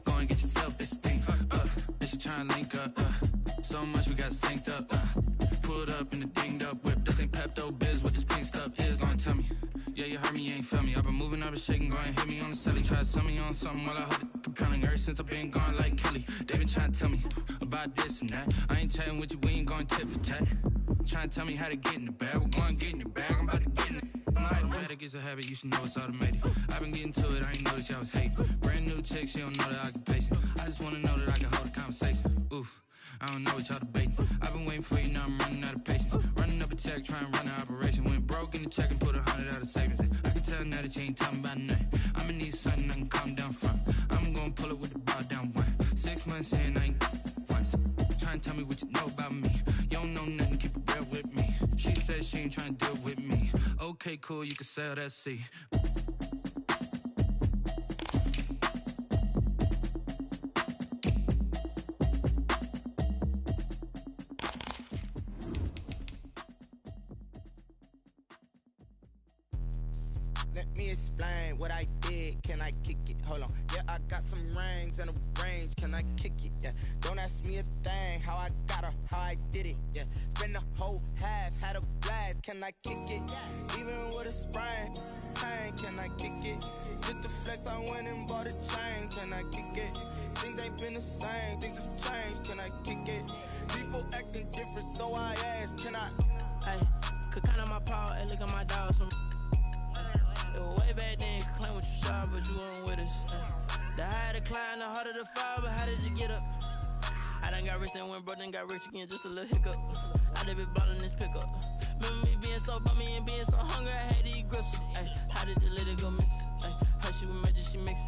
Go and get yourself this thing. And she trying to link up. So much we got synced up. Pulled up in the dinged up whip. This ain't Pepto Biz. What this pink stuff is? Don't tell me. Yeah, you heard me, you ain't felt me. I've been moving, I've been shaking, go and hit me on the celly. Try to sell me on something while I hold it compelling. Ever since I've been gone like Kelly, they been trying to tell me about this and that. I ain't chatting with you, we ain't going tit for tat. Trying to tell me how to get in the bag. We're going to get in the bag, I'm about to get in it. Automatic is a habit, you should know it's automated. I've been getting to it, I ain't noticed y'all was hating. Brand new chick, she don't know the occupation. I just wanna know that I can hold a conversation. Oof, I don't know what y'all debating. I've been waiting for you, now I'm running out of patience. Running up a check, trying to run an operation. Went broke in the check and put 100 out of savings in. I can tell now that you ain't talking about nothing. I'ma need something I can calm down from. I'm gonna pull it with the bar down one. 6 months in, I ain't once. Trying to tell me what you know about me. You don't know nothing, keep it real with me. She said she ain't trying to deal with me. Okay, cool, you can sell that seat. Let me explain what I did. Can I kick it? Hold on. Yeah, I got some rings and a range. Can I kick it? Yeah. Don't ask me a thing. How I got her, how I did it. Yeah. Spend the whole half, had a blast. Can I kick it? Even with a sprain. Pain, can I kick it? Just the flex, I went and bought a chain. Can I kick it? Things ain't been the same. Things have changed. Can I kick it? People acting different, so I ask. Can I? Hey, could count on my power. Hey, look at my dogs from. It was way back then, could claim what you saw, but you weren't with us. The higher the climb, the harder the fall, but how did you get up? I done got rich and went broke, then got rich again, just a little hiccup. I done been ballin' this pickup. Remember me being so bummy and being so hungry, I had to eat gristle. Ay, how did the lady go miss? Ay, her she was magic, she mixed.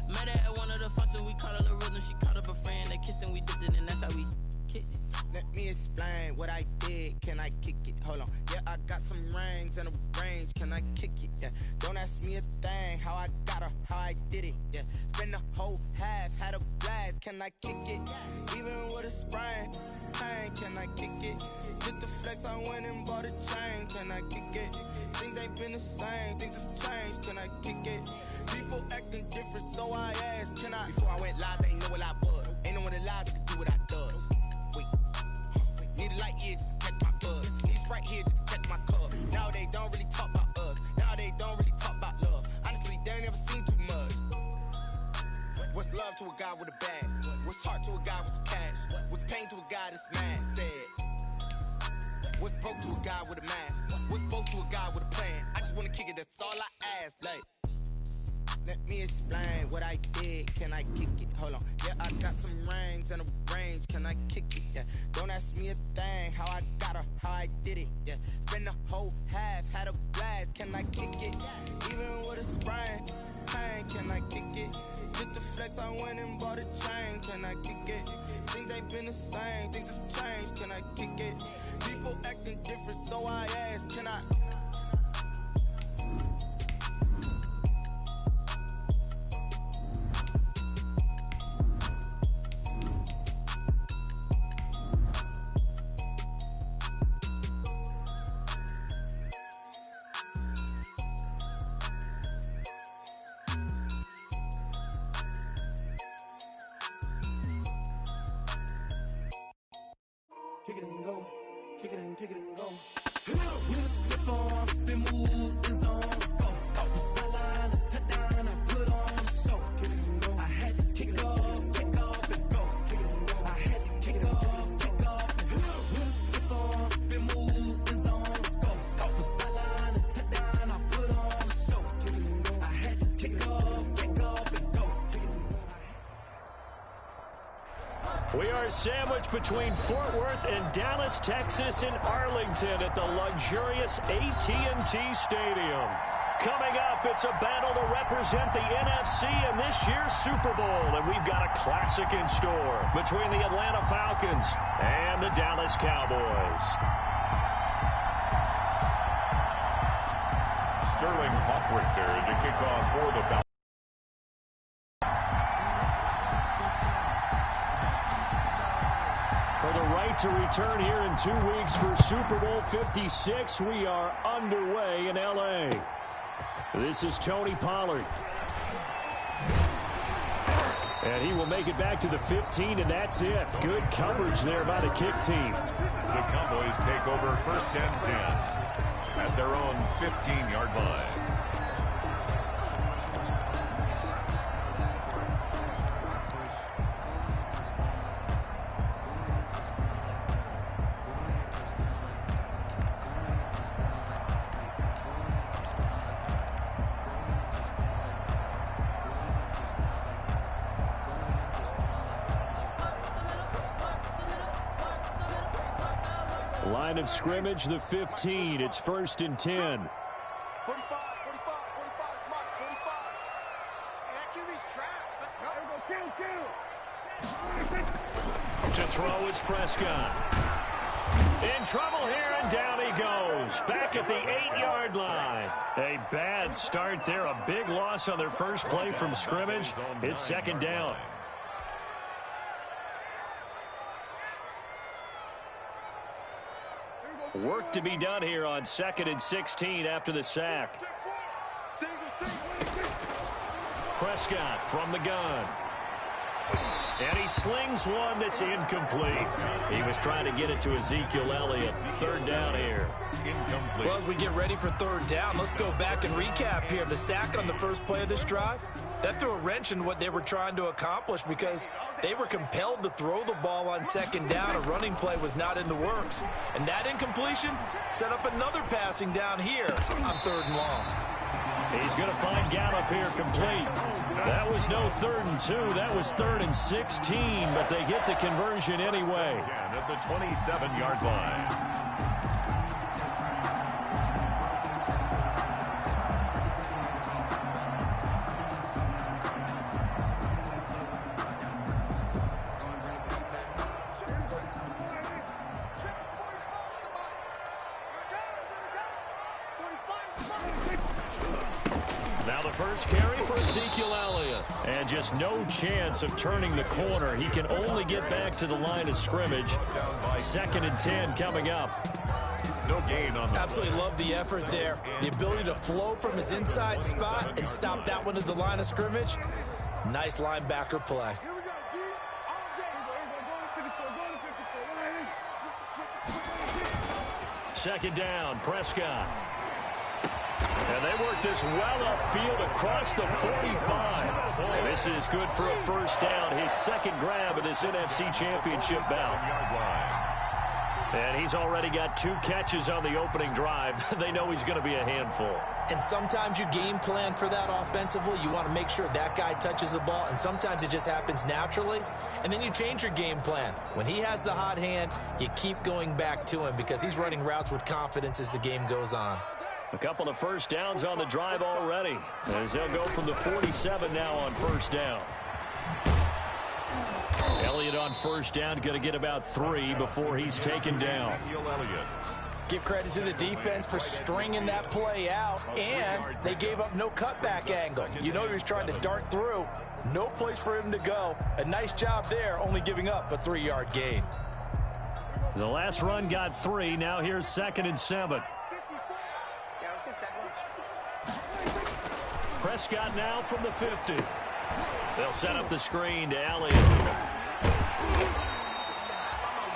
Met her at one of the functions, we caught a little rhythm, she caught up a friend, they kissed and we dipped it, and that's how we kicked it. Let me explain what I did. Can I kick it? Hold on. Yeah, I got some rings and a range. Can I kick it? Yeah. Don't ask me a thing. How I got her, how I did it. Yeah. Spend the whole half, had a blast. Can I kick it? Even with a sprain. Pain, can I kick it? Just the flex, I went and bought a chain. Can I kick it? Things ain't been the same. Things have changed. Can I kick it? People acting different, so I asked. Can I? Before I went live, they ain't know what I was. Ain't no one alive that could do what I does. Need a light here just to catch my buzz. Need Sprite here just to catch my cup. Now they don't really talk about us. Now they don't really talk about love. Honestly, they ain't never seen too much. What's love to a guy with a bag? What's heart to a guy with some cash? What's pain to a guy that's mad? Said. What's broke to a guy with a mask? What's both to a guy with a plan? I just wanna kick it, that's all I ask. Like, let me explain what I did. Can I kick it? Hold on. Yeah, I got some rings and a range. Can I kick it? Yeah. Don't ask me a thing. How I got her, how I did it. Yeah. Spend the whole half, had a blast. Can I kick it? Even with a sprain. Pain, can I kick it? Just the flex, I went and bought a chain. Can I kick it? Things ain't been the same. Things have changed. Can I kick it? People acting different, so I ask. Can I? Kick it and go, kick it and go. With a step on, spin move, in zone, go. Off the sideline, a touchdown, I put on a show. Kick it and go. I had to kick off and go. Kick it and go. I had to kick off and go. With a step on, spin move, in zone, go. Off the sideline, a touchdown, I put on a show. Kick it and go. I had to kick off and go. Kick it and go. We are sandwiched between Fort Worth and Dallas, Texas, in Arlington at the luxurious AT&T Stadium. Coming up, it's a battle to represent the NFC in this year's Super Bowl, and we've got a classic in store between the Atlanta Falcons and the Dallas Cowboys. Sterling Hawkwick there to kick off for the Falcons. For the right to return here in 2 weeks for Super Bowl 56, we are underway in L.A. This is Tony Pollard. And he will make it back to the 15, and that's it. Good coverage there by the kick team. The Cowboys take over 1st and 10 at their own 15-yard line. Line of scrimmage, the 15. It's 1st and 10. 45, 45, 45, Mike, 45. Hey, QB's traps. Let's go. To throw is Prescott. In trouble here, and down he goes. Back at the 8-yard line. A bad start there. A big loss on their first play from scrimmage. It's 2nd down. Work to be done here on 2nd and 16 after the sack. Prescott from the gun. And he slings one that's incomplete. He was trying to get it to Ezekiel Elliott. 3rd down here. Incomplete. Well, as we get ready for 3rd down, let's go back and recap here. The sack on the first play of this drive, that threw a wrench in what they were trying to accomplish because they were compelled to throw the ball on 2nd down. A running play was not in the works. And that incompletion set up another passing down here on 3rd and long. He's going to find Gallup here complete. That was no 3rd and 2. That was 3rd and 16, but they get the conversion anyway. At the 27-yard line. Now the first carry for Ezekiel Elliott. And just no chance of turning the corner. He can only get back to the line of scrimmage. 2nd and 10 coming up. No gain on the Absolutely love the effort there. The ability to flow from his inside spot and stop that one at the line of scrimmage. Nice linebacker play. 2nd down, Prescott. And they work this well upfield across the 45. And this is good for a 1st down. His 2nd grab of this NFC Championship bout. And he's already got 2 catches on the opening drive. They know he's going to be a handful. And sometimes you game plan for that offensively. You want to make sure that guy touches the ball. And sometimes it just happens naturally. And then you change your game plan. When he has the hot hand, you keep going back to him because he's running routes with confidence as the game goes on. A couple of 1st downs on the drive already, as they'll go from the 47 now on 1st down. Elliott on 1st down, going to get about 3 before he's taken down. Give credit to the defense for stringing that play out, and they gave up no cutback angle. You know he was trying to dart through. No place for him to go. A nice job there, only giving up a 3-yard gain. The last run got 3. Now here's 2nd and 7. Prescott now from the 50. They'll set up the screen to Elliott.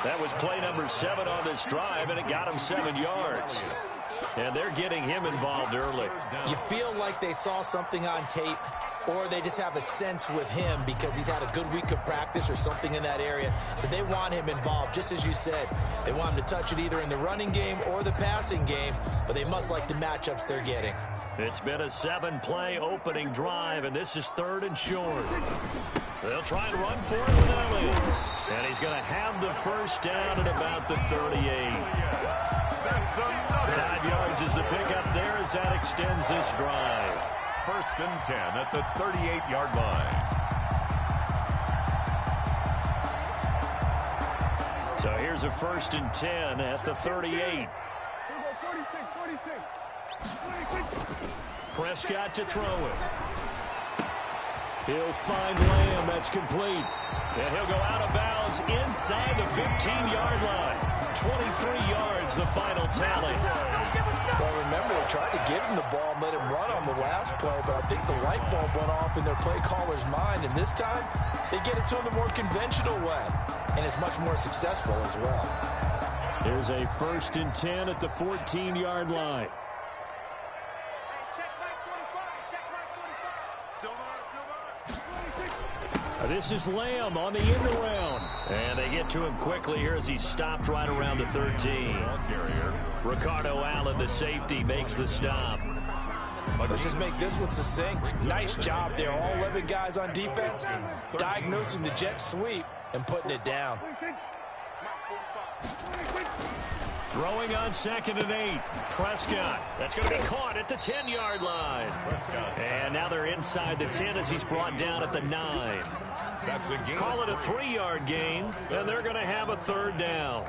That was play number 7 on this drive, and it got him 7 yards. And they're getting him involved early. You feel like they saw something on tape, or they just have a sense with him because he's had a good week of practice or something in that area, that they want him involved, just as you said. They want him to touch it either in the running game or the passing game, but they must like the matchups they're getting. It's been a 7-play opening drive, and this is 3rd and short. They'll try and run for it with Elliott. And he's going to have the 1st down at about the 38. 5 yards is the pickup there as that extends this drive. 1st and 10 at the 38-yard line. So here's a 1st and 10 at the 38. Prescott to throw it. He'll find Lamb. That's complete. And he'll go out of bounds inside the 15-yard line. 23 yards, the final tally. Well, remember, they tried to give him the ball and let him run on the last play, but I think the light bulb went off in their play caller's mind, and this time they get it to him the more conventional way, and it's much more successful as well. Here's a 1st and 10 at the 14-yard line. This is Lamb on the end around. And they get to him quickly here as he's stopped right around the 13. Ricardo Allen, the safety, makes the stop. Let's just make this one succinct. Nice job there. All 11 guys on defense diagnosing the jet sweep and putting it down. Throwing on 2nd and 8. Prescott. That's going to be caught at the 10-yard line. And now they're inside the 10 as he's brought down at the 9. That's a gain. Call it a 3-yard gain, and they're going to have a 3rd down.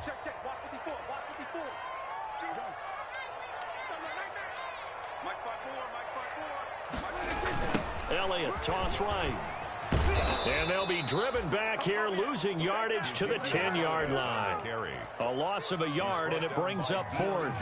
Check. Watch 54. Elliott, toss right. And they'll be driven back here, losing yardage to the 10-yard line. A loss of a yard, and it brings up 4th.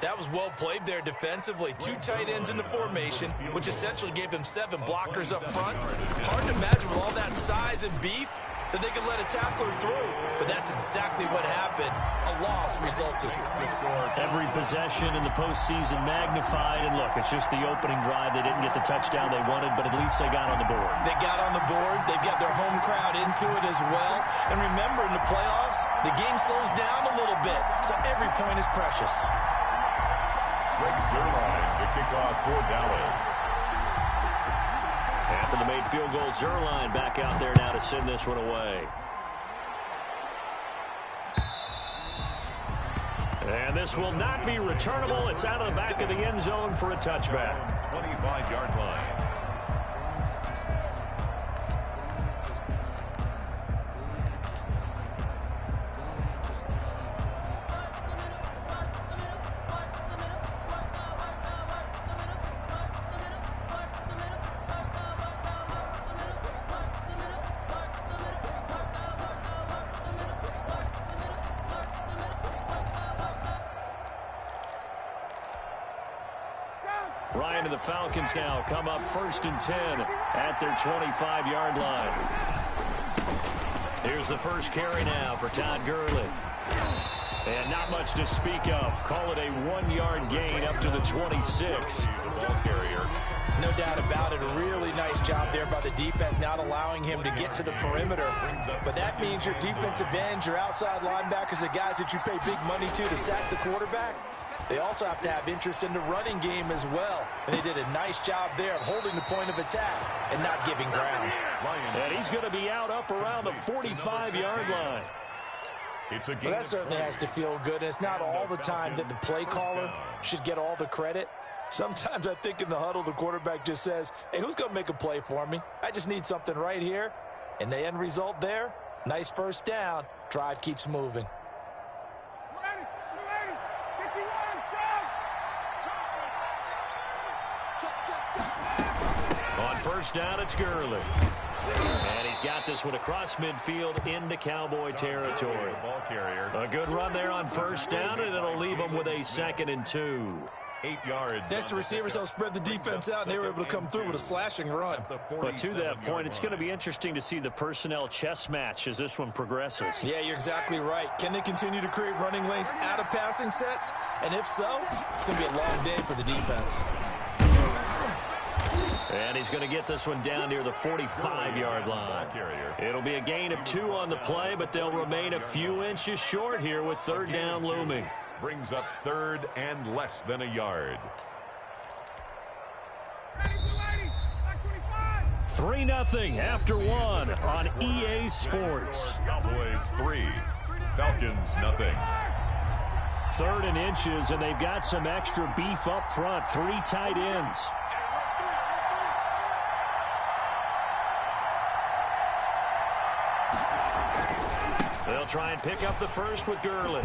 That was well played there defensively. 2 tight ends in the formation, which essentially gave them 7 blockers up front. Hard to imagine with all that size and beef that they could let a tackler through. But that's exactly what happened. A loss resulted. Every possession in the postseason magnified. And look, it's just the opening drive. They didn't get the touchdown they wanted, but at least they got on the board. They got on the board. They've got their home crowd into it as well. And remember, in the playoffs, the game slows down a little bit. So every point is precious. Greg Zuerlein to kick off for Dallas. After the made field goal, Zuerlein back out there now to send this one away. And this will not be returnable. It's out of the back of the end zone for a touchback. 25-yard line. Ryan and the Falcons now come up 1st and 10 at their 25-yard line. Here's the first carry now for Todd Gurley. And not much to speak of. Call it a 1-yard gain up to the 26. The ball carrier. No doubt about it. A really nice job there by the defense, not allowing him to get to the perimeter. But that means your defensive ends, your outside linebackers, the guys that you pay big money to sack the quarterback, they also have to have interest in the running game as well. And they did a nice job there of holding the point of attack and not giving ground. And he's going to be out up around the 45-yard line. Well, that certainly has to feel good. And it's not all the time that the play caller should get all the credit. Sometimes I think in the huddle, the quarterback just says, hey, who's going to make a play for me? I just need something right here. And the end result there, nice first down. Drive keeps moving. On first down, it's Gurley. And he's got this one across midfield into Cowboy territory. Ball carrier. A good run there on first down, and it'll leave him with a 2nd and 2. 8 yards. Next, the receivers helped spread the defense out, and they were able to come through with a slashing run. But to that point, it's going to be interesting to see the personnel chess match as this one progresses. Yeah, you're exactly right. Can they continue to create running lanes out of passing sets? And if so, it's going to be a long day for the defense. And he's going to get this one down near the 45-yard line. It'll be a gain of 2 on the play, but they'll remain a few inches short here with 3rd down looming. Brings up 3rd and less than a yard. 3-0 after 1 on EA Sports. Cowboys 3, Falcons nothing. 3rd and inches, and they've got some extra beef up front. 3 tight ends. They'll try and pick up the first with Gurley.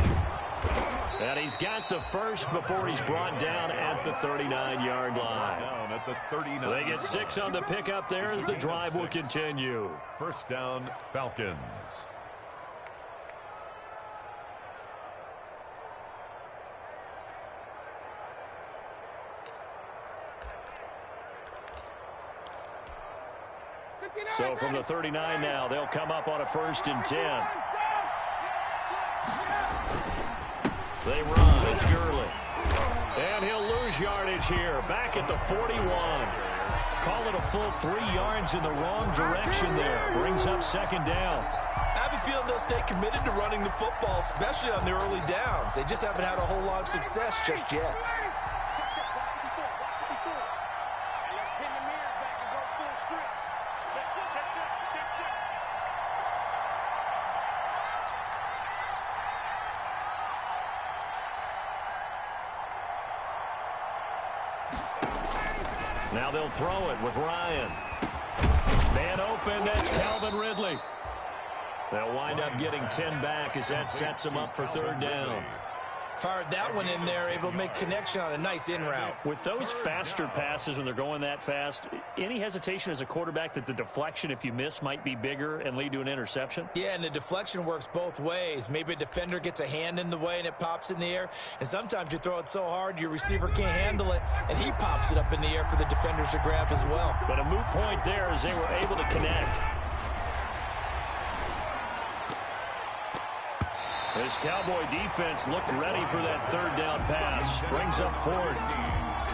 And he's got the first before he's brought down at the 39-yard line. Down at the 39. They get 6 on the pickup there as the drive will continue. First down, Falcons. So from the 39 now, they'll come up on a 1st and 10. They run. It's Gurley. And he'll lose yardage here. Back at the 41. Call it a full 3 yards in the wrong direction there. Brings up 2nd down. I have a feeling they'll stay committed to running the football, especially on the early downs. They just haven't had a whole lot of success just yet. Now they'll throw it with Ryan. Man open, that's Calvin Ridley. They'll wind up getting 10 back as that sets them up for 3rd down. Fired that one in there, able to make connection on a nice in route. With those faster passes when they're going that fast, any hesitation as a quarterback that the deflection, if you miss, might be bigger and lead to an interception? Yeah, and the deflection works both ways. Maybe a defender gets a hand in the way and it pops in the air. And sometimes you throw it so hard your receiver can't handle it, and he pops it up in the air for the defenders to grab as well. But a moot point there as they were able to connect. This Cowboy defense looked ready for that 3rd down pass. Brings up 4th.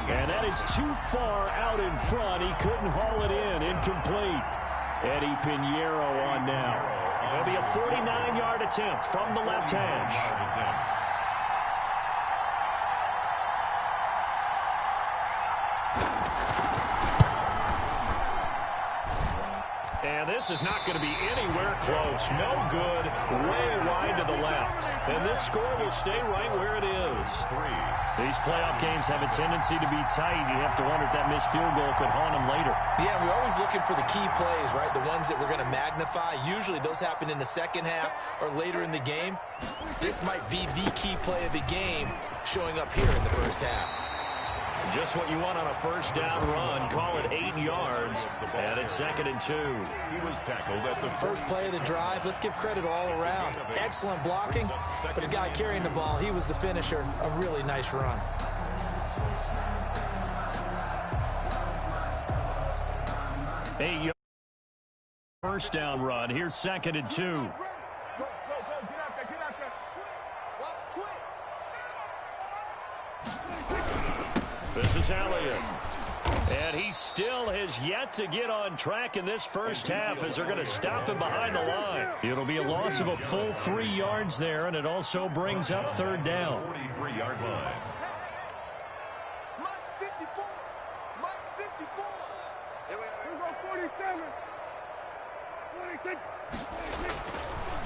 And that is too far out in front. He couldn't haul it in. Incomplete. Eddie Pinheiro on now. It'll be a 49-yard attempt from the left hash. And this is not going to be anywhere close. No good. Way wide to the left. And this score will stay right where it is. 3. These playoff games have a tendency to be tight. You have to wonder if that missed field goal could haunt them later. Yeah, we're always looking for the key plays, right? The ones that we're going to magnify. Usually those happen in the 2nd half or later in the game. This might be the key play of the game showing up here in the 1st half. Just what you want on a 1st down run. Call it 8 yards. And it's 2nd and 2. He was tackled at the first play of the drive. Let's give credit all around. Excellent blocking. But the guy carrying the ball, he was the finisher. A really nice run. First down run. Here's 2nd and 2. This is Elliott. And he still has yet to get on track in this 1st half as they're going to stop him behind the line. It'll be a loss of a full 3 yards there, and it also brings up 3rd down. 43-yard line.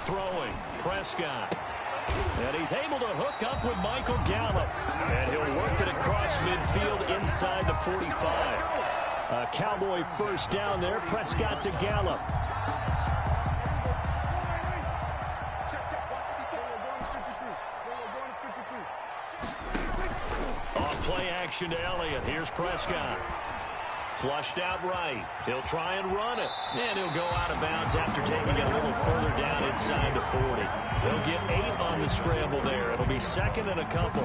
Throwing, Prescott. And he's able to hook up with Michael Gallup. And he'll work it across midfield inside the 45. A Cowboy 1st down there. Prescott to Gallup. Off play action to Elliott. Here's Prescott. Flushed out right. He'll try and run it. And he'll go out of bounds after taking it a little further down inside the 40. They'll get 8 on the scramble there. It'll be 2nd and a couple.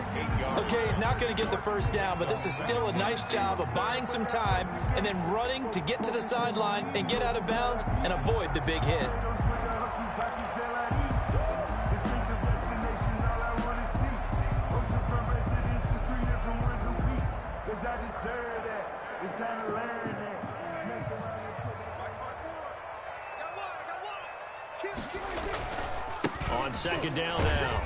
Okay, he's not going to get the 1st down, but this is still a nice job of buying some time and then running to get to the sideline and get out of bounds and avoid the big hit. On 2nd down now.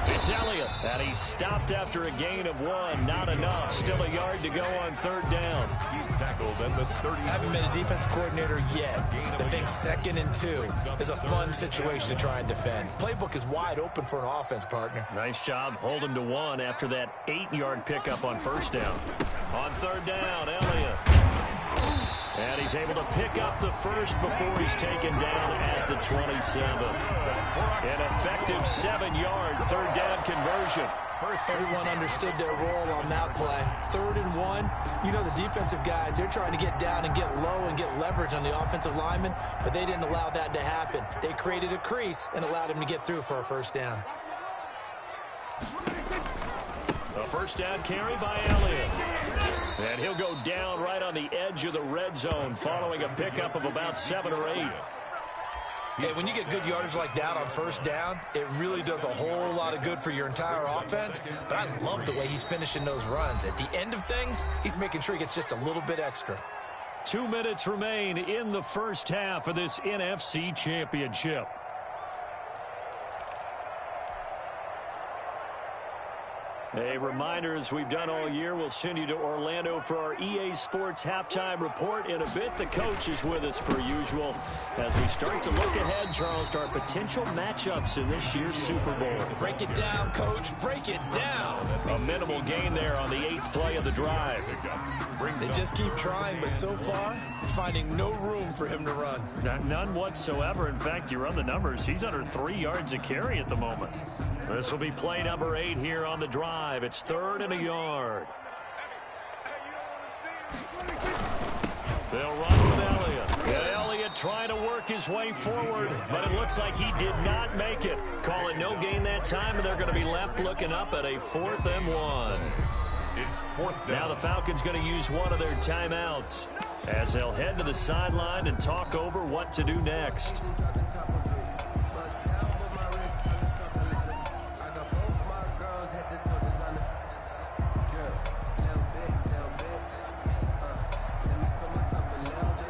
It's Elliott. And he's stopped after a gain of 1. Not enough. Still a yard to go on 3rd down. He's tackled at the 30. Haven't been a defense coordinator yet. I think 2nd and 2 is a fun situation to try and defend. Playbook is wide open for an offense, partner. Nice job holding to 1 after that 8-yard pickup on 1st down. On 3rd down, Elliott. And he's able to pick up the first before he's taken down at the 27. An effective 7-yard third down conversion. Everyone understood their role on that play. 3rd and 1. You know, the defensive guys, they're trying to get down and get low and get leverage on the offensive lineman, but they didn't allow that to happen. They created a crease and allowed him to get through for a first down. A first down carry by Elliott. And he'll go down right on the edge of the red zone following a pickup of about 7 or 8. Yeah, when you get good yardage like that on first down, it really does a whole lot of good for your entire offense. But I love the way he's finishing those runs. At the end of things, he's making sure he gets just a little bit extra. 2 minutes remain in the first half of this NFC Championship. A reminder, as we've done all year, we'll send you to Orlando for our EA Sports halftime report. In a bit, the coach is with us per usual as we start to look ahead, Charles, to our potential matchups in this year's Super Bowl. Break it down, Coach. Break it down. A minimal gain there on the 8th play of the drive. They just keep trying, but so far, finding no room for him to run. None whatsoever. In fact, you run the numbers. He's under 3 yards a carry at the moment. This will be play number 8 here on the drive. It's 3rd and a yard. They'll run with Elliott. And Elliott trying to work his way forward, but it looks like he did not make it. Call it no gain that time, and they're going to be left looking up at a 4th and 1. It's 4th down. Now the Falcons going to use one of their timeouts as they'll head to the sideline and talk over what to do next.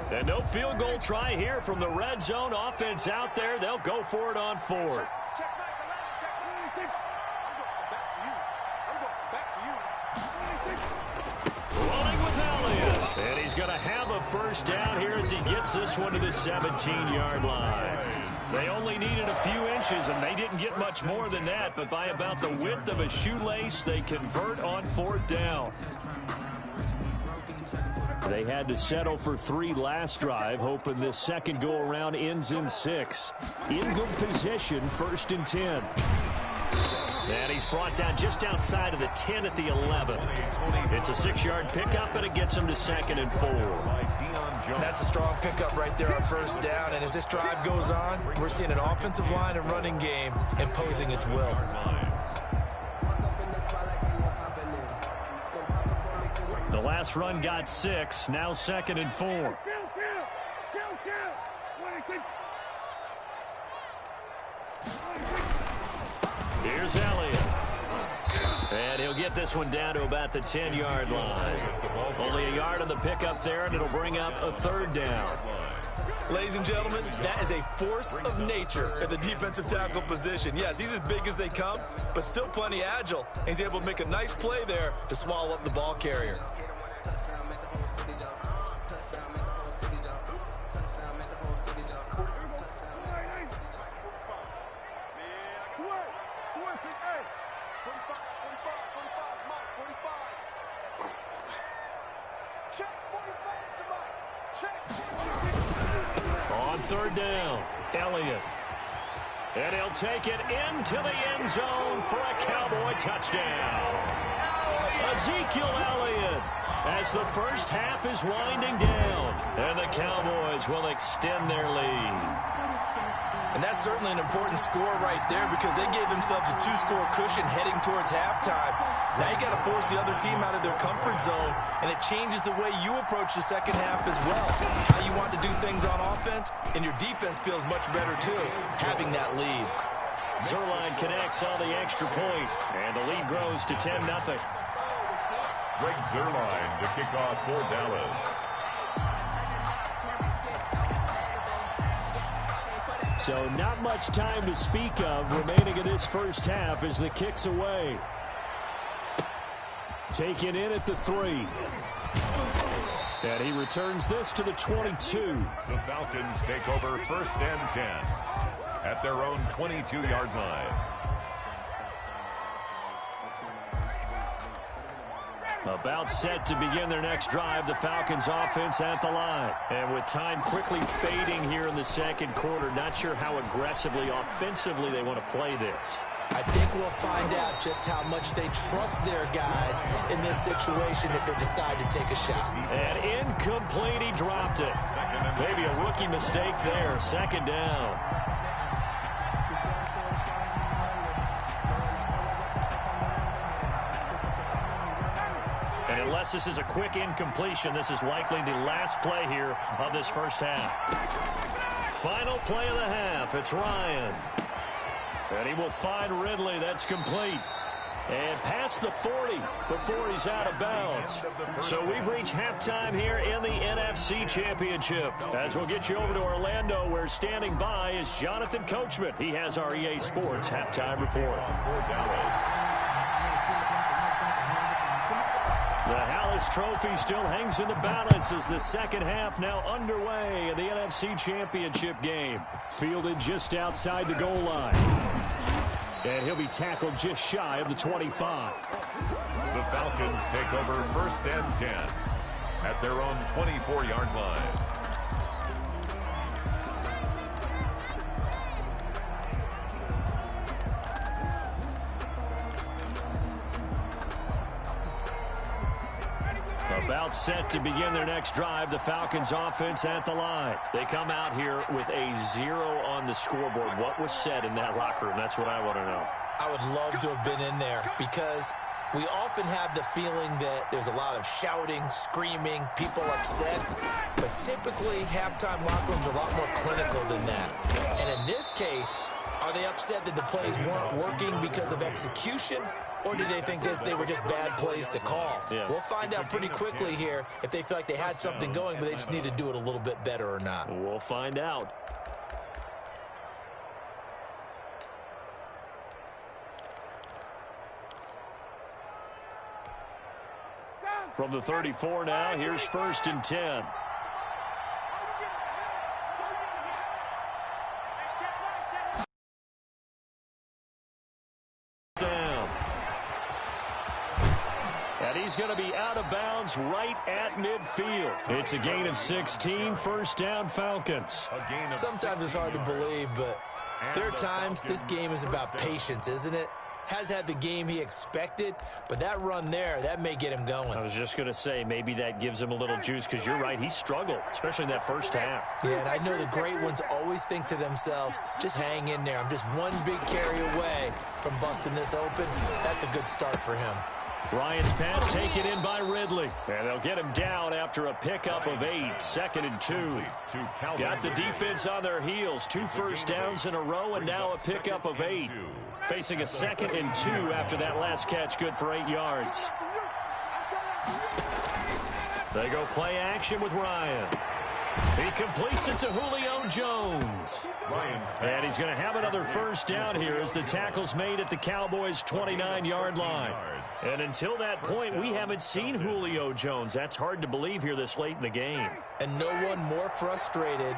And no field goal try here from the red zone. Offense out there. They'll go for it on 4th. Running with Elliott. And he's going to have a first down here as he gets this one to the 17-yard line. They only needed a few inches, and they didn't get much more than that. But by about the width of a shoelace, they convert on 4th down. They had to settle for 3 last drive, hoping this second go-around ends in 6. In good position, 1st and 10. And he's brought down just outside of the 10 at the 11. It's a 6-yard pickup, and it gets him to 2nd and 4. That's a strong pickup right there on first down. And as this drive goes on, we're seeing an offensive line and running game imposing its will. The last run got 6, now 2nd and 4. Here's Elliott. And he'll get this one down to about the 10-yard line. Only a yard on the pickup there, and it'll bring up a 3rd down. Ladies and gentlemen, that is a force of nature at the defensive tackle position. Yes, he's as big as they come, but still plenty agile. And he's able to make a nice play there to swallow up the ball carrier. On 3rd down, Elliott. And he'll take it into the end zone for a Cowboy touchdown. Ezekiel Elliott, as the first half is winding down, and the Cowboys will extend their lead. And that's certainly an important score right there because they gave themselves a 2-score cushion heading towards halftime. Now you got to force the other team out of their comfort zone, and it changes the way you approach the second half as well. How you want to do things on offense, and your defense feels much better too, having that lead. Zerline connects on the extra point, and the lead grows to 10-0. Greg Zerline to kick off for Dallas. So not much time to speak of remaining in this first half as the kick's away. Taken in at the 3. And he returns this to the 22. The Falcons take over 1st and 10 at their own 22-yard line. About set to begin their next drive, the Falcons offense at the line. And with time quickly fading here in the second quarter, not sure how aggressively, offensively they want to play this. I think we'll find out just how much they trust their guys in this situation if they decide to take a shot. And incomplete, he dropped it. Maybe a rookie mistake there, second down. And unless this is a quick incompletion, this is likely the last play here of this first half. Final play of the half, it's Ryan. And he will find Ridley. That's complete. And past the 40 before he's out of bounds. So we've reached halftime here in the NFC Championship. As we'll get you over to Orlando, where standing by is Jonathan Coachman. He has our EA Sports halftime report. The Hallis Trophy still hangs in the balance as the second half now underway in the NFC Championship game. Fielded just outside the goal line. And he'll be tackled just shy of the 25. The Falcons take over 1st and 10 at their own 24-yard line. About set to begin their next drive, the Falcons offense at the line. They come out here with a 0 on the scoreboard. What was said in that locker room? That's what I want to know. I would love to have been in there because we often have the feeling that there's a lot of shouting, screaming, people upset. But typically, halftime locker rooms are a lot more clinical than that. And in this case, are they upset that the plays weren't working because of execution? Or did they think they were just bad plays to call? Yeah. We'll find out pretty quickly here if they feel like they had something going, but they just need to do it a little bit better or not. We'll find out. From the 34 now, here's 1st and 10. He's going to be out of bounds right at midfield. It's a gain of 16, first down Falcons. Sometimes it's hard to believe, but there are times this game is about patience, isn't it? Has had the game he expected, but that run there, that may get him going. I was just going to say, maybe that gives him a little juice, because you're right, he struggled, especially in that first half. Yeah, and I know the great ones always think to themselves, just hang in there. I'm just one big carry away from busting this open. That's a good start for him. Ryan's pass taken in by Ridley. And they'll get him down after a pickup of 8, 2nd and 2. Got the defense on their heels. 2 first downs in a row, and now a pickup of 8. Facing a 2nd and 2 after that last catch, good for 8 yards. They go play action with Ryan. He completes it to Julio Jones. And he's going to have another first down here as the tackle's made at the Cowboys' 29-yard line. And until that point, we haven't seen Julio Jones. That's hard to believe here this late in the game. And no one more frustrated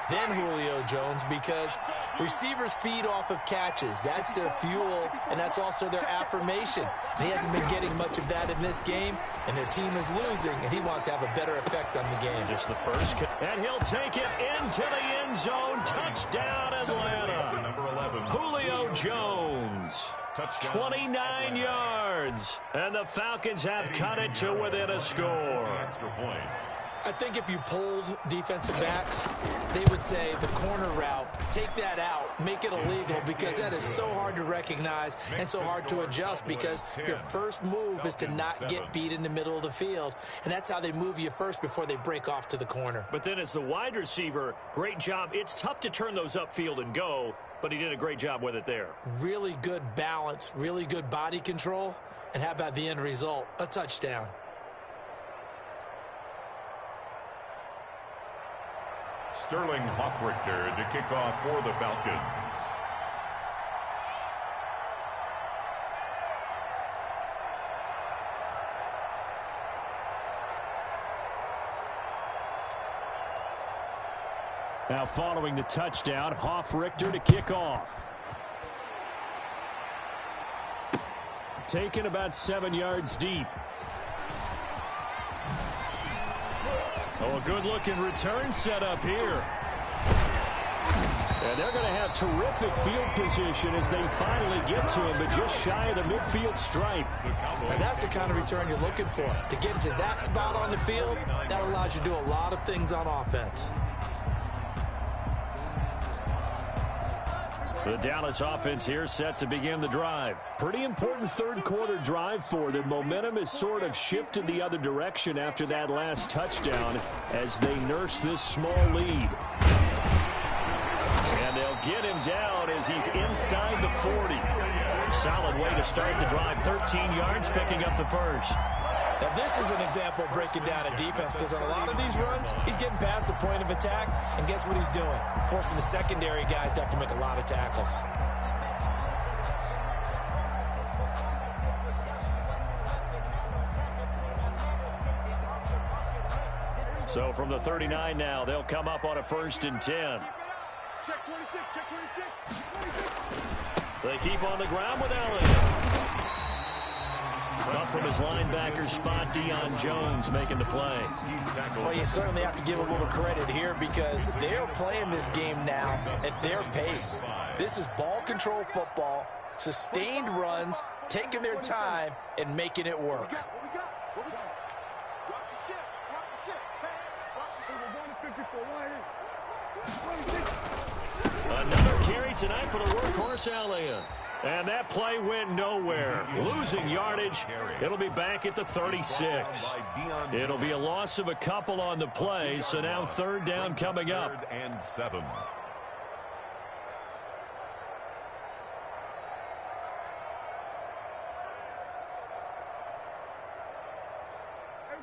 than Julio Jones because receivers feed off of catches. That's their fuel, and that's also their affirmation. And he hasn't been getting much of that in this game, and their team is losing, and he wants to have a better effect on the game. Just the first. And he'll take it into the end zone. Touchdown, Atlanta. Number 11. Julio Jones. 29 yards. And the Falcons have cut it to within a score. Extra point. I think if you polled defensive backs, they would say the corner route, take that out, make it illegal, because that is so hard to recognize and so hard to adjust because your first move is to not get beat in the middle of the field, and that's how they move you first before they break off to the corner. But then as the wide receiver, great job. It's tough to turn those upfield and go, but he did a great job with it there. Really good balance, really good body control, and how about the end result? A touchdown. Sterling Hoffrichter to kick off for the Falcons. Now following the touchdown, Hoffrichter to kick off. Taken about 7 yards deep. Oh, a good-looking return set up here. And they're going to have terrific field position as they finally get to him, but just shy of the midfield stripe. And that's the kind of return you're looking for. To get into that spot on the field, that allows you to do a lot of things on offense. The Dallas offense here set to begin the drive. Pretty important third-quarter drive for them. Momentum has sort of shifted the other direction after that last touchdown as they nurse this small lead. And they'll get him down as he's inside the 40. Solid way to start the drive. 13 yards, picking up the first. Now, this is an example of breaking down a defense because on a lot of these runs, he's getting past the point of attack, and guess what he's doing? Forcing the secondary guys to have to make a lot of tackles. So from the 39 now, they'll come up on a 1st and 10. Check 26, check 26. They keep on the ground with Allen. Up from his linebacker spot, Deion Jones making the play. Well, you certainly have to give a little credit here because they're playing this game now at their pace. This is ball control football, sustained runs, taking their time, and making it work. What we got? Watch the shit. Watch the shit. Hey, watch the shit. Another carry tonight for the workhorse Allen. And that play went nowhere. Losing yardage. It'll be back at the 36. It'll be a loss of a couple on the play, so now 3rd down coming up. 3rd and 7.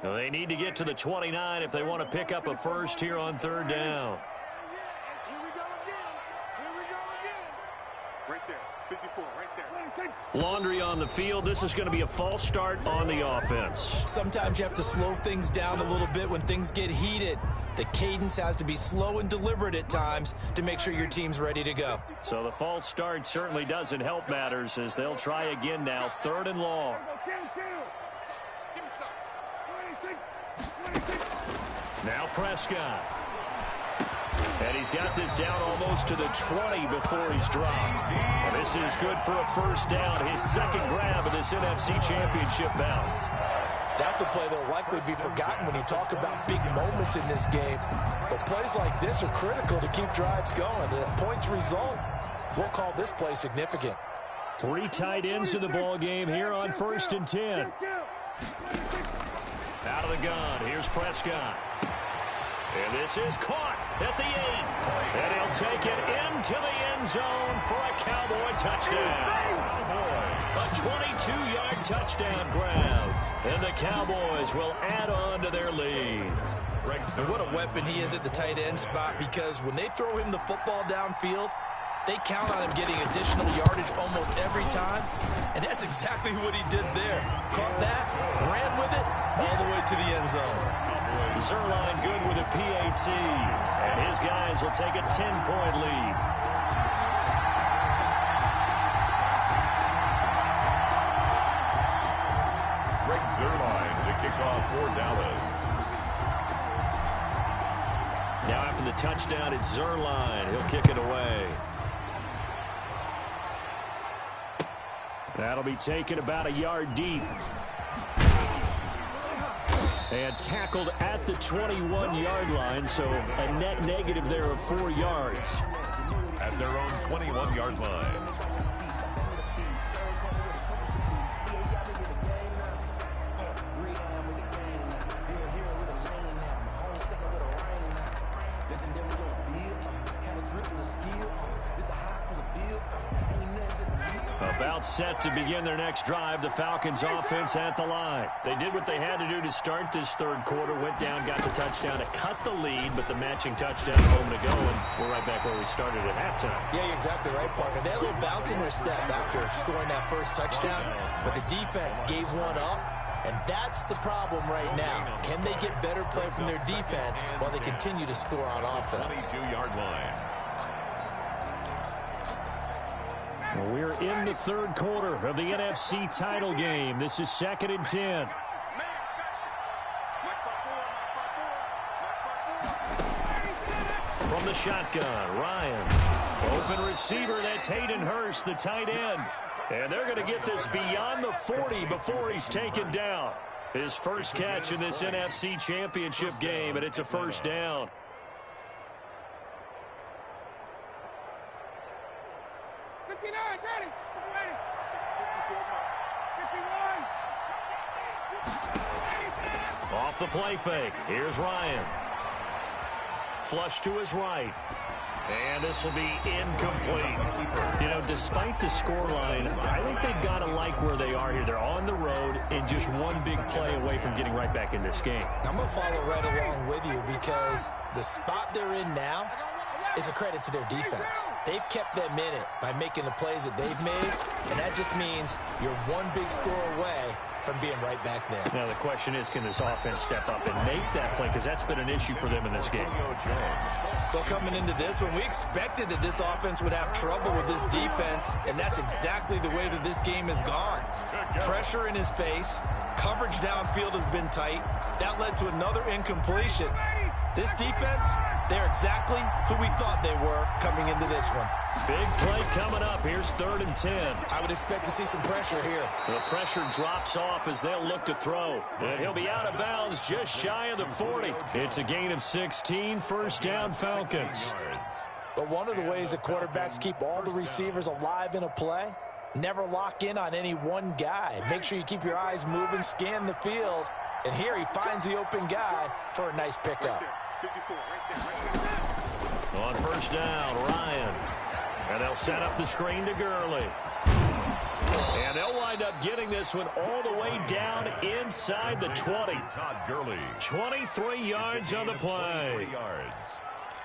They need to get to the 29 if they want to pick up a first here on 3rd down. Here we go again. Here we go again. Right there. 54, right there. Laundry on the field. This is going to be a false start on the offense. Sometimes you have to slow things down a little bit when things get heated. The cadence has to be slow and deliberate at times to make sure your team's ready to go. So the false start certainly doesn't help matters as they'll try again now. 3rd and long. Now Prescott. And he's got this down almost to the 20 before he's dropped. Well, this is good for a 1st down. His 2nd grab of this NFC Championship bout. That's a play that will likely be forgotten when you talk about big moments in this game. But plays like this are critical to keep drives going. And if points result, we'll call this play significant. 3 tight ends in the ball game here on 1st and 10. Out of the gun, here's Prescott. And this is caught at the 8. And he'll take it into the end zone for a Cowboy touchdown. A 22-yard touchdown grab. And the Cowboys will add on to their lead. And what a weapon he is at the tight end spot because when they throw him the football downfield, they count on him getting additional yardage almost every time. And that's exactly what he did there. Caught that, ran with it, all the way to the end zone. Zerline good with a PAT. And his guys will take a 10-point lead. Greg Zerline to kick off for Dallas. Now after the touchdown, it's Zerline. He'll kick it away. That'll be taken about a yard deep. And tackled at the 21-yard line, so a net negative there of 4 yards. At their own 21-yard line. About set to begin their next drive, the Falcons offense at the line. They did what they had to do to start this 3rd quarter, went down, got the touchdown to cut the lead, but the matching touchdown a moment ago, and we're right back where we started at halftime. Yeah, you're exactly right, partner. They had a little bounce in their step after scoring that 1st touchdown, but the defense gave one up, and that's the problem right now. Can they get better play from their defense while they continue to score on offense? 22-yard line. We're in the 3rd quarter of the NFC title game. This is 2nd and 10. From the shotgun, Ryan. Open receiver, that's Hayden Hurst, the tight end. And they're going to get this beyond the 40 before he's taken down. His first catch in this NFC Championship game, and it's a first down. Off the play fake. Here's Ryan. Flush to his right. And this will be incomplete. You know, despite the scoreline, I think they've got to like where they are here. They're on the road and just one big play away from getting right back in this game. I'm going to follow right along with you because the spot they're in now is a credit to their defense. They've kept them in it by making the plays that they've made, and that just means you're one big score away from being right back there. Now the question is, can this offense step up and make that play? Because that's been an issue for them in this game. Well, coming into this one, we expected that this offense would have trouble with this defense, and that's exactly the way that this game has gone. Pressure in his face. Coverage downfield has been tight. That led to another incompletion. This defense, they're exactly who we thought they were coming into this one. Big play coming up. Here's 3rd and 10. I would expect to see some pressure here. The pressure drops off as they'll look to throw. And he'll be out of bounds just shy of the 40. It's a gain of 16. First down, Falcons. But one of the ways that quarterbacks keep all the receivers alive in a play, never lock in on any one guy. Make sure you keep your eyes moving, scan the field. And here he finds the open guy for a nice pickup. On first down, Ryan. And they'll set up the screen to Gurley. And they'll wind up getting this one all the way down inside the 20. Todd Gurley. 23 yards on the play.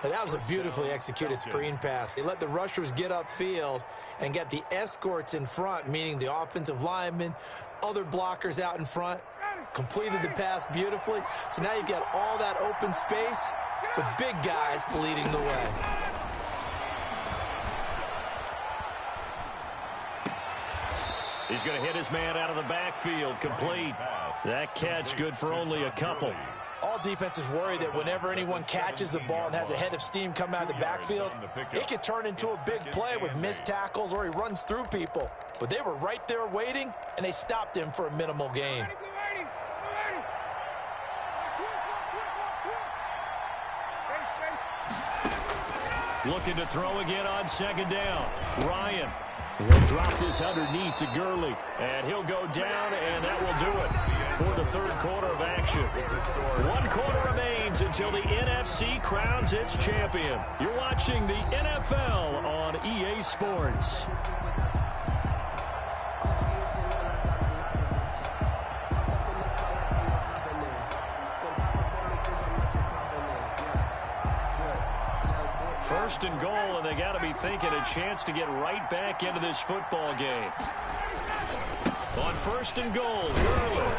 And that was a beautifully executed screen pass. They let the rushers get upfield and get the escorts in front, meaning the offensive linemen, other blockers out in front. Completed the pass beautifully. So now you've got all that open space with big guys leading the way. He's going to hit his man out of the backfield. Complete. That catch good for only a couple. All defenses worry that whenever anyone catches the ball and has a head of steam come out of the backfield, it could turn into a big play with missed tackles or he runs through people. But they were right there waiting, and they stopped him for a minimal gain. Looking to throw again on 2nd down. Ryan. He'll drop this underneath to Gurley. And he'll go down, and that will do it for the 3rd quarter of action. 1 quarter remains until the NFC crowns its champion. You're watching the NFL on EA Sports. First and goal, and they got to be thinking a chance to get right back into this football game. On 1st and goal, Gurley.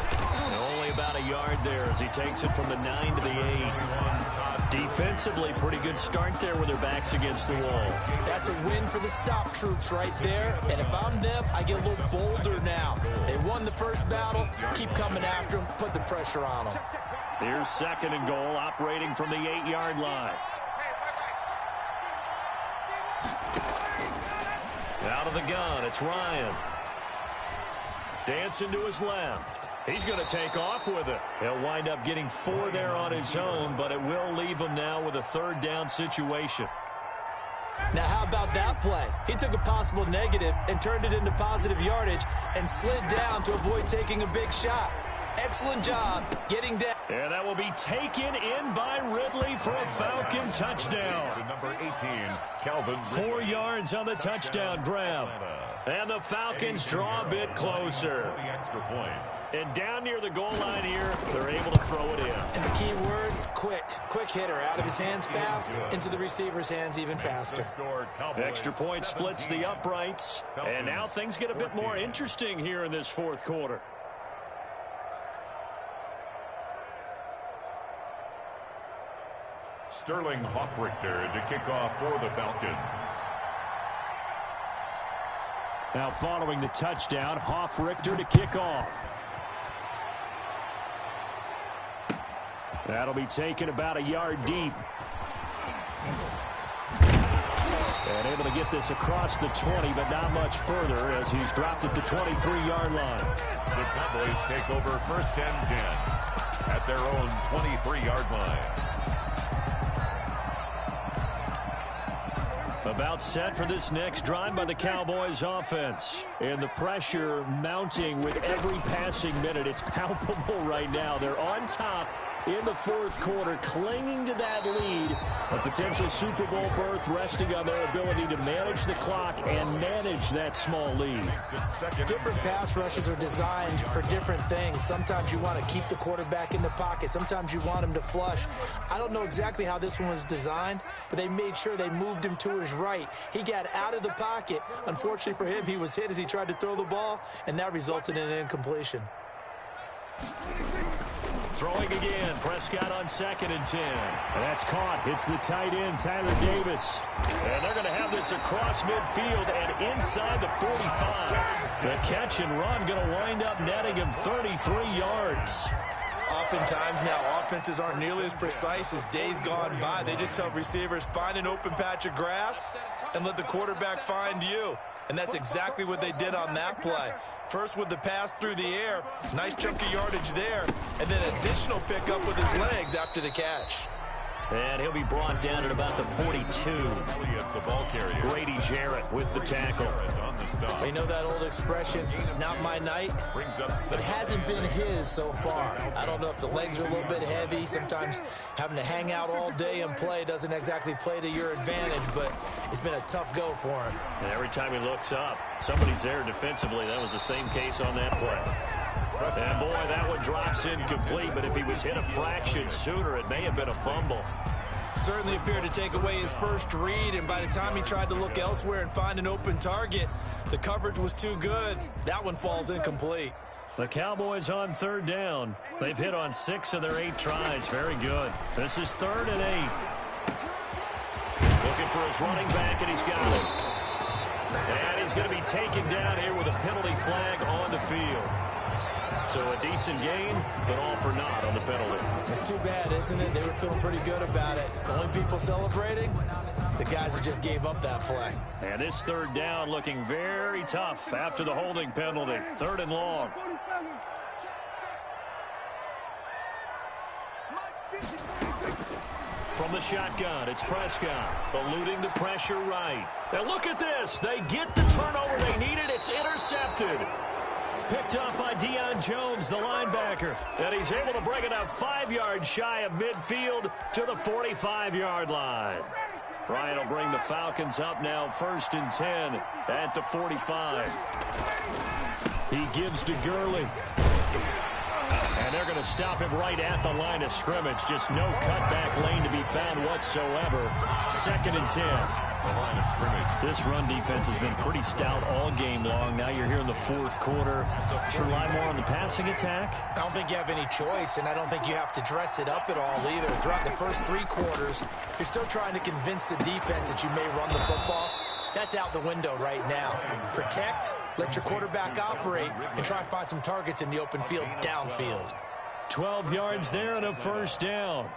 Only about a yard there as he takes it from the 9 to the 8. Defensively, pretty good start there with their backs against the wall. That's a win for the stop troops right there. And if I'm them, I get a little bolder now. They won the first battle. Keep coming after them. Put the pressure on them. Here's 2nd and goal, operating from the 8-yard line. Out of the gun, it's Ryan. Dancing to his left. He's going to take off with it. He'll wind up getting 4 there on his own, but it will leave him now with a 3rd down situation. Now, how about that play? He took a possible negative and turned it into positive yardage and slid down to avoid taking a big shot. Excellent job getting down. And that will be taken in by Ridley for a Falcon touchdown. Number 18, Calvin. 4 yards on the touchdown grab. And the Falcons draw a bit closer. The extra point. And down near the goal line here, they're able to throw it in. And the key word, quick. Quick hitter. Out of his hands fast, into the receiver's hands even faster. Extra point splits the uprights. And now things get a bit more interesting here in this 4th quarter. Sterling Hoffrichter to kick off for the Falcons. Now following the touchdown, Hoffrichter to kick off. That'll be taken about a yard deep. And able to get this across the 20, but not much further as he's dropped at the 23-yard line. The Cowboys take over 1st and 10 at their own 23-yard line. About set for this next drive by the Cowboys offense. And the pressure mounting with every passing minute. It's palpable right now. They're on top in the 4th quarter, clinging to that lead. A potential Super Bowl berth resting on their ability to manage the clock and manage that small lead. Different pass rushes are designed for different things. Sometimes you want to keep the quarterback in the pocket. Sometimes you want him to flush. I don't know exactly how this one was designed, but they made sure they moved him to his right. He got out of the pocket. Unfortunately for him, he was hit as he tried to throw the ball, and that resulted in an incompletion. Throwing again, Prescott on 2nd and 10. And that's caught. Hits the tight end, Tyler Davis. And they're going to have this across midfield and inside the 45. The catch and run going to wind up netting him 33 yards. Oftentimes now, offenses aren't nearly as precise as days gone by. They just help receivers find an open patch of grass and let the quarterback find you. And that's exactly what they did on that play. First with the pass through the air, nice chunk of yardage there, and then additional pickup with his legs after the catch. And he'll be brought down at about the 42. The ball carrier. Grady Jarrett with the tackle. You know that old expression, it's not my night? It hasn't been his so far. I don't know if the legs are a little bit heavy. Sometimes having to hang out all day and play doesn't exactly play to your advantage, but it's been a tough go for him. And every time he looks up, somebody's there defensively. That was the same case on that play. And boy, that one drops incomplete, but if he was hit a fraction sooner, it may have been a fumble. Certainly appeared to take away his first read, and by the time he tried to look elsewhere and find an open target, the coverage was too good. That one falls incomplete. The Cowboys on 3rd down. They've hit on 6 of their 8 tries. Very good. This is 3rd and 8. Looking for his running back, and he's got it. And he's going to be taken down here with a penalty flag on the field. So a decent gain, but all for naught on the penalty. It's too bad, isn't it? They were feeling pretty good about it. The only people celebrating, the guys who just gave up that play. And this 3rd down looking very tough after the holding penalty. 3rd and long. From the shotgun, it's Prescott, eluding the pressure right. And look at this. They get the turnover they needed. It's intercepted. Picked up by Deion Jones, the linebacker. And he's able to bring it up 5 yards shy of midfield to the 45-yard line. Ryan will bring the Falcons up now 1st and 10 at the 45. He gives to Gurley. And they're going to stop him right at the line of scrimmage. Just no cutback lane to be found whatsoever. 2nd and 10. The line of scrimmage. This run defense has been pretty stout all game long. Now you're here in the 4th quarter. Should rely more on the passing attack? I don't think you have any choice, and I don't think you have to dress it up at all either. Throughout the first 3 quarters, you're still trying to convince the defense that you may run the football. That's out the window right now. Protect, let your quarterback operate, and try and find some targets in the open field downfield. 12 yards there and a 1st down.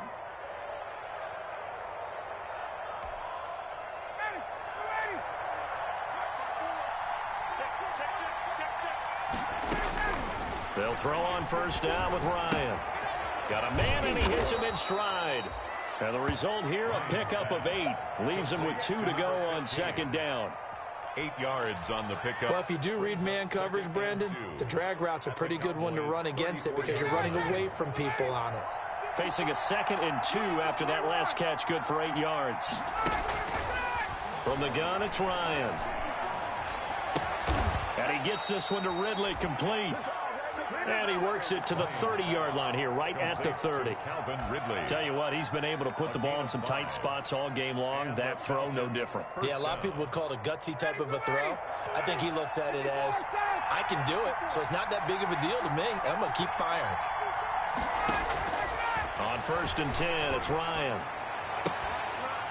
They'll throw on 1st down with Ryan. Got a man, and he hits him in stride. And the result here, a pickup of 8. Leaves him with 2 to go on 2nd down. 8 yards on the pickup. Well, if you do read man coverage, Brandon, the drag route's a pretty good one to run against it because you're running away from people on it. Facing a 2nd and 2 after that last catch, good for 8 yards. From the gun, it's Ryan. And he gets this one to Ridley, complete. And he works it to the 30-yard line here, right at the 30. Tell you what, he's been able to put the ball in some tight spots all game long. That throw, no different. Yeah, a lot of people would call it a gutsy type of a throw. I think he looks at it as, I can do it, so it's not that big of a deal to me, and I'm going to keep firing. On 1st and 10, it's Ryan.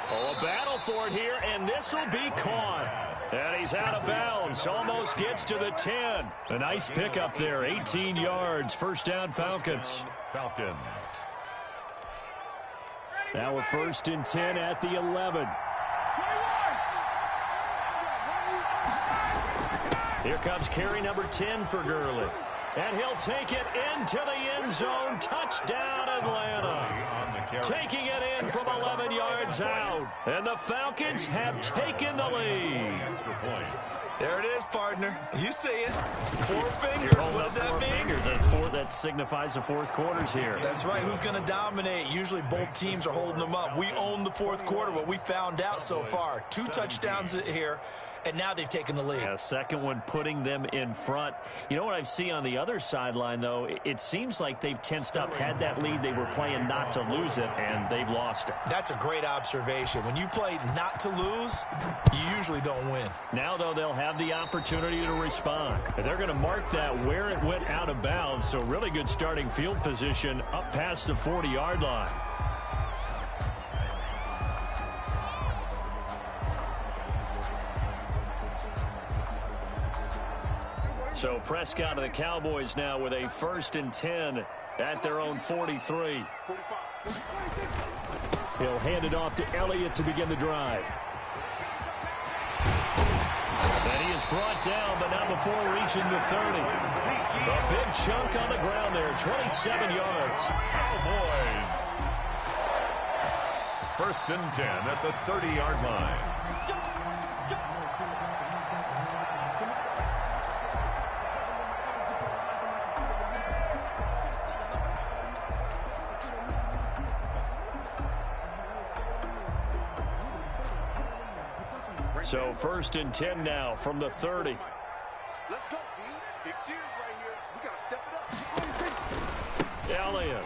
Oh, a battle for it here, and this will be caught. And he's out of bounds. Almost gets to the 10. A nice pickup there. 18 yards. 1st down, Falcons. Falcons. Now a 1st and 10 at the 11. Here comes carry number 10 for Gurley. And he'll take it into the end zone. Touchdown, Atlanta. Taking it in from 11 yards out. And the Falcons have taken the lead. There it is, partner. You see it. 4 fingers. What does that mean? That signifies the fourth quarter's here. That's right. Who's going to dominate? Usually both teams are holding them up. We own the fourth quarter, what we found out so far. 2 touchdowns here, and now they've taken the lead. Yeah, second one putting them in front. You know what I see on the other sideline, though? It seems like they've tensed up, had that lead. They were playing not to lose it, and they've lost it. That's a great observation. When you play not to lose, you usually don't win. Now, though, they'll have the opportunity to respond. They're going to mark that where it went out of bounds, so really good starting field position up past the 40-yard line. So Prescott of the Cowboys now with a 1st and 10 at their own 43. He'll hand it off to Elliott to begin the drive. And he is brought down, but not before reaching the 30. A big chunk on the ground there, 27 yards. Cowboys. 1st and 10 at the 30-yard line. So 1st and 10 now from the 30. Let's go, D. Big series right here. We got to step it up. Elliott.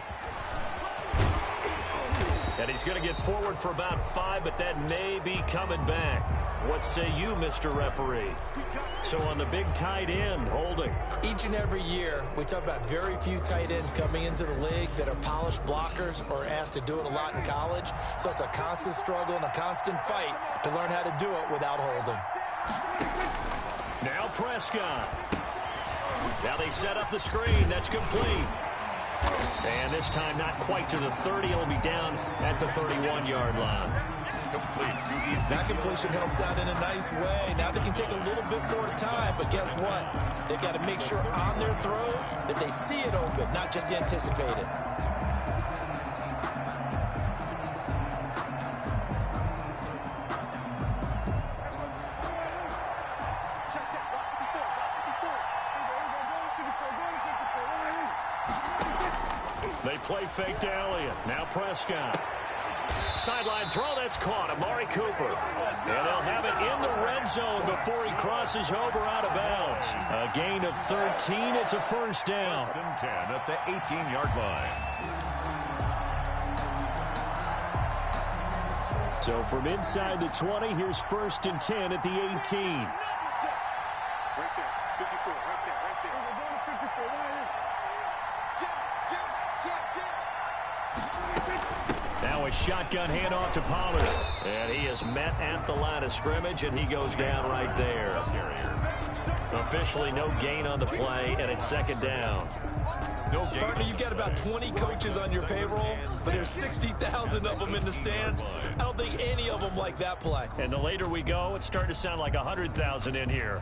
And he's going to get forward for about 5, but that may be coming back. What say you, Mr. Referee? So on the big tight end, holding. Each and every year, we talk about very few tight ends coming into the league that are polished blockers or asked to do it a lot in college. So it's a constant struggle and a constant fight to learn how to do it without holding. Now Prescott. Now they set up the screen. That's complete. And this time not quite to the 30. It'll be down at the 31-yard line. That completion helps out in a nice way. Now they can take a little bit more time, but guess what? They've got to make sure on their throws that they see it open, not just anticipate it. They play fake to Elliott. Now Prescott. Sideline throw, that's caught. Amari Cooper. And they'll have it in the red zone before he crosses over out of bounds. A gain of 13. It's a 1st down. 1st and 10 at the 18-yard line. So from inside the 20, here's 1st and 10 at the 18. Right there. 54. Right there. Right there. 54. Now a shotgun handoff to Pollard. And he is met at the line of scrimmage, and he goes down right there. Officially no gain on the play, and it's 2nd down. Partner, you've got about 20 coaches on your payroll, but there's 60,000 of them in the stands. I don't think any of them like that play. And the later we go, it's starting to sound like 100,000 in here.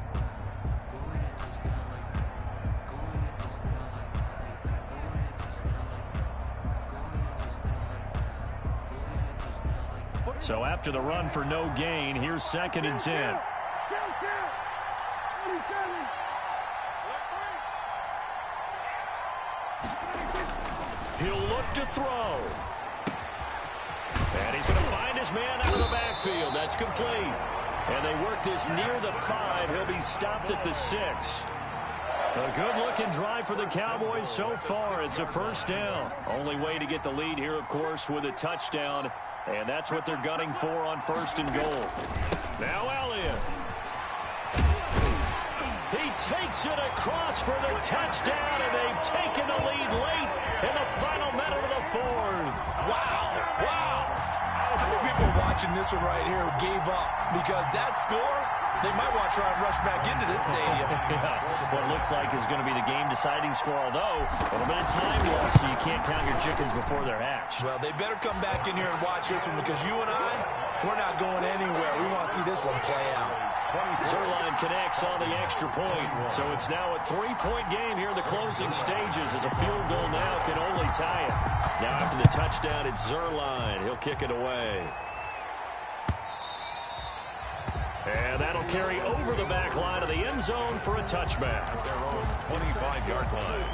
So after the run for no gain, here's 2nd and 10. He'll look to throw. And he's going to find his man out of the backfield. That's complete. And they work this near the 5. He'll be stopped at the 6. A good-looking drive for the Cowboys so far. It's a 1st down. Only way to get the lead here, of course, with a touchdown. And that's what they're gunning for on 1st and goal. Now Elliott. He takes it across for the touchdown, and they've taken the lead late in the final minute of the 4th. Wow. Wow. How many people watching this one right here who gave up? Because that score, they might want to try and rush back into this stadium. Yeah, what looks like is going to be the game-deciding score, although a little bit of time left, so you can't count your chickens before they're hatched. Well, they better come back in here and watch this one, because you and I, we're not going anywhere. We want to see this one play out. Zerline connects on the extra point, so it's now a 3-point game here in the closing stages, as a field goal now can only tie it. Now after the touchdown, it's Zerline. He'll kick it away. And that'll carry over the back line of the end zone for a touchback. Their own 25-yard line.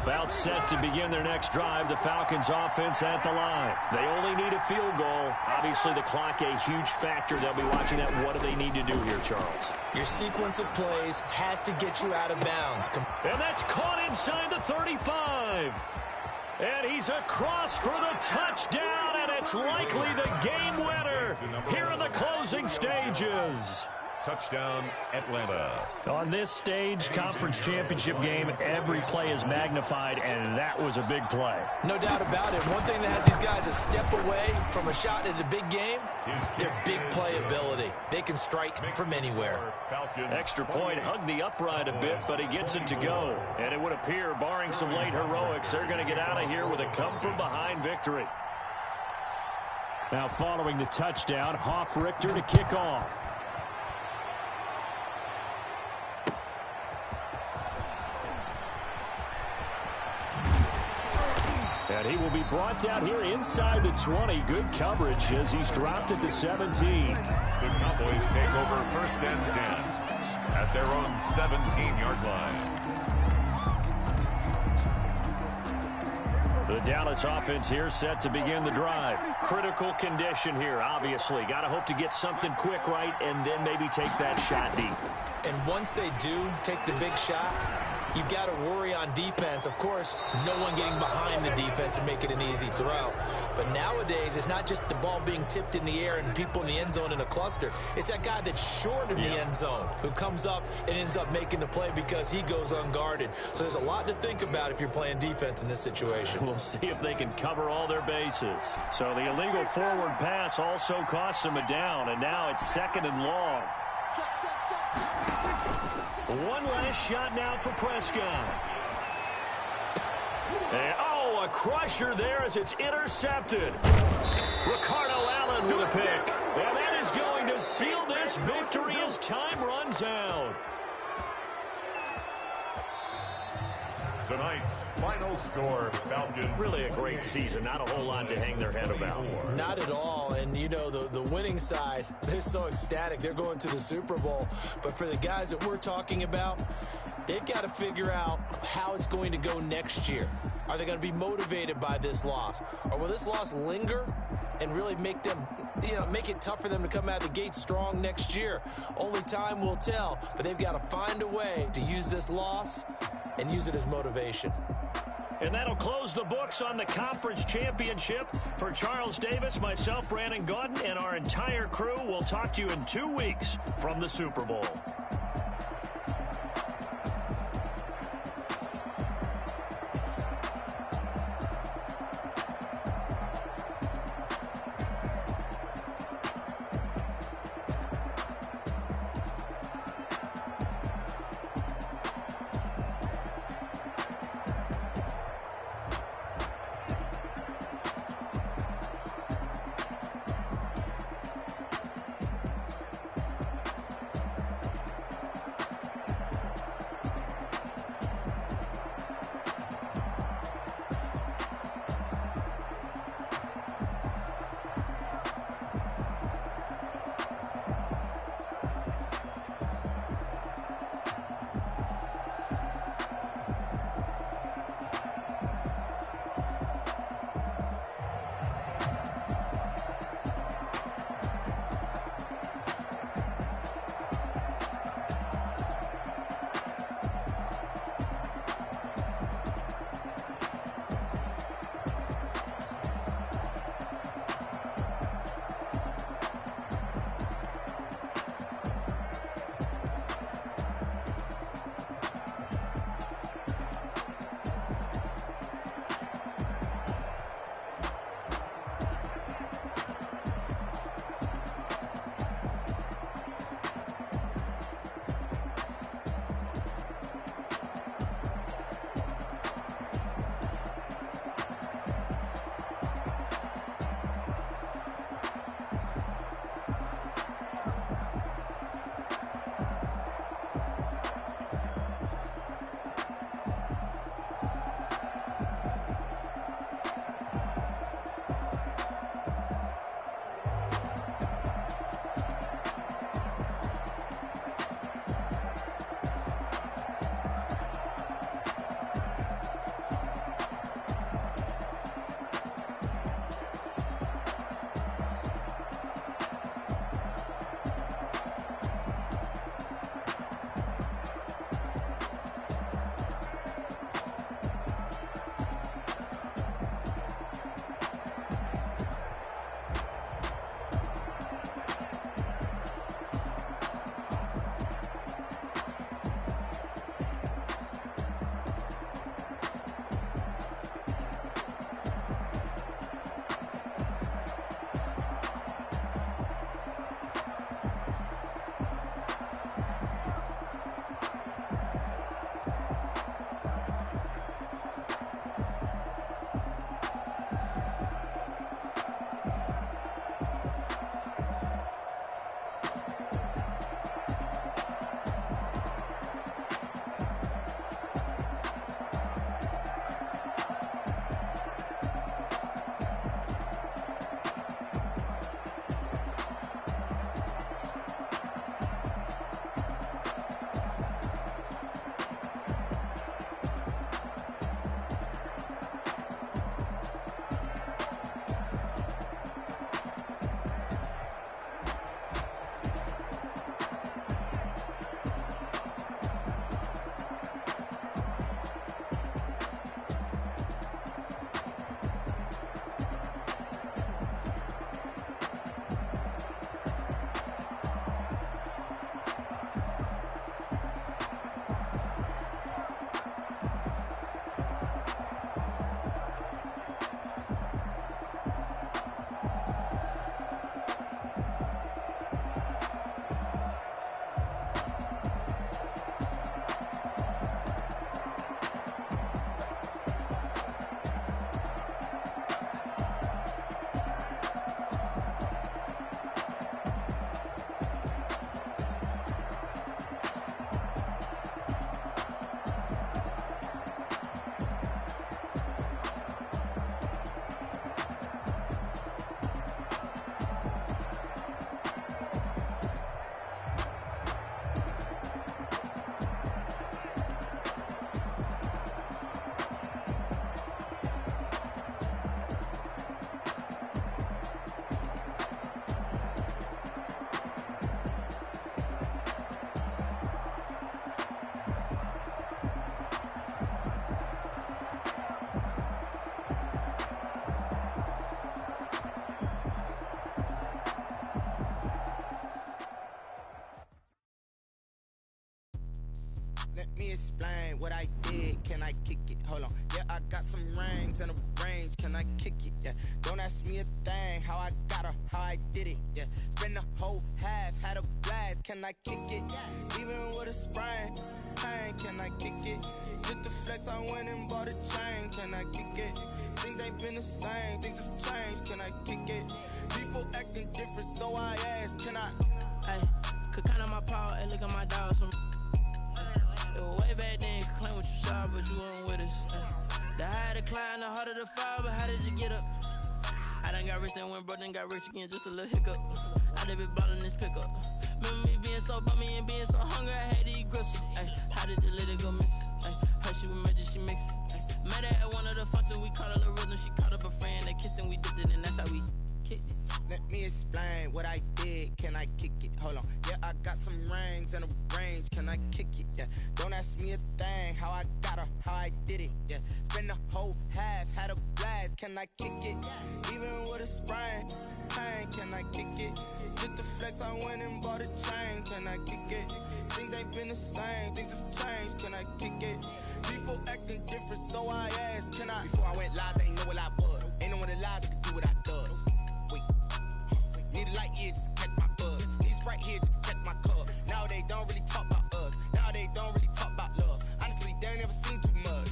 About set to begin their next drive, the Falcons offense at the line. They only need a field goal. Obviously, the clock a huge factor. They'll be watching that. What do they need to do here, Charles? Your sequence of plays has to get you out of bounds. And that's caught inside the 35. And he's across for the touchdown, and it's likely the game winner here in the closing stages. Touchdown, Atlanta. On this stage, conference championship game, every play is magnified, and that was a big play. No doubt about it. One thing that has these guys a step away from a shot at a big game, their big play ability. They can strike from anywhere. Extra point hugged the upright a bit, but he gets it to go. And it would appear, barring some late heroics, they're going to get out of here with a come-from-behind victory. Now following the touchdown, Hoff-Richter to kick off. And he will be brought down here inside the 20. Good coverage as he's dropped at the 17. The Cowboys take over 1st and 10 at their own 17-yard line. The Dallas offense here set to begin the drive. Critical condition here, obviously. Got to hope to get something quick right and then maybe take that shot deep. And once they do take the big shot, you've got to worry on defense. Of course, no one getting behind the defense and make it an easy throw. But nowadays, it's not just the ball being tipped in the air and people in the end zone in a cluster. It's that guy that's short of the end zone who comes up and ends up making the play because he goes unguarded. So there's a lot to think about if you're playing defense in this situation. We'll see if they can cover all their bases. So the illegal forward pass also costs them a down, and now it's 2nd and long. One last shot now for Prescott. And, a crusher there as it's intercepted. Ricardo Allen with a pick. And that is going to seal this victory as time runs out. Tonight's final score, Falcons. Really a great season. Not a whole lot to hang their head about. Not at all. And, you know, the winning side, they're so ecstatic. They're going to the Super Bowl. But for the guys that we're talking about, they've got to figure out how it's going to go next year. Are they going to be motivated by this loss? Or will this loss linger and really make them, make it tough for them to come out of the gate strong next year? Only time will tell. But they've got to find a way to use this loss and use it as motivation. And that'll close the books on the conference championship. For Charles Davis, myself, Brandon Gaudin, and our entire crew, we'll talk to you in 2 weeks from the Super Bowl. Let me explain what I did. Can I kick it? Hold on. Yeah, I got some rings and a range. Can I kick it? Yeah. Don't ask me a thing. How I got her, how I did it. Yeah. Spend the whole half, had a blast. Can I kick it? Even with a sprain. Pain, can I kick it? Just to flex, I went and bought a chain. Can I kick it? Things ain't been the same. Things have changed. Can I kick it? People acting different, so I ask. Can I? Hey, could count on my power and look at my dogs from. It was way back then, you could claim what you saw, but you weren't with us. The higher the climb, the harder the fall, but how did you get up? I done got rich and went broke, then got rich again, just a little hiccup. I done been ballin' this pickup. Remember me being so bummy and being so hungry, I had to eat gristle. Ay, how did the little go miss? Ay, her she was magic, she mixed. Met her at one of the functions, we caught a little rhythm, she caught up a friend, they kissed and we dipped it, and that's how we kicked it. Let me explain what I did. Can I kick it? Hold on. Yeah, I got some rings and a range. Can I kick it? Yeah. Don't ask me a thing. How I got her, how I did it. Yeah. Spend the whole half, had a blast. Can I kick it? Even with a sprain. Pain, can I kick it? Just to flex, I went and bought a chain. Can I kick it? Things ain't been the same. Things have changed. Can I kick it? People acting different, so I asked. Can I? Before I went live, they ain't know what I was. Ain't no one alive that could do what I does. Need a light here just to catch my buzz. Need Sprite here just to catch my cup. Now they don't really talk about us. Now they don't really talk about love. Honestly, they ain't never seen too much.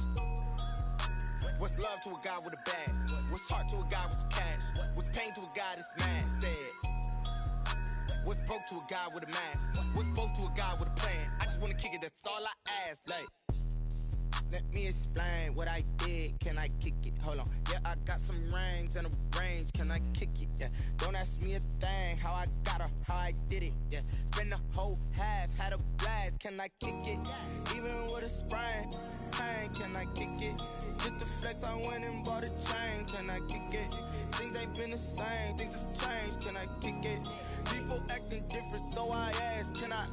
What's love to a guy with a bag? What's heart to a guy with some cash? What's pain to a guy that's mad? Said. What's broke to a guy with a mask? What's both to a guy with a plan? I just wanna kick it, that's all I ask. Like, let me explain what I did. Can I kick it? Hold on. Yeah, I got some rings and a range. Can I kick it? Yeah. Don't ask me a thing. How I got her, how I did it. Yeah. Spend the whole half, had a blast. Can I kick it? Even with a sprain. Pain, can I kick it? Just to flex, I went and bought a chain. Can I kick it? Things ain't been the same. Things have changed. Can I kick it? People acting different, so I ask. Can I?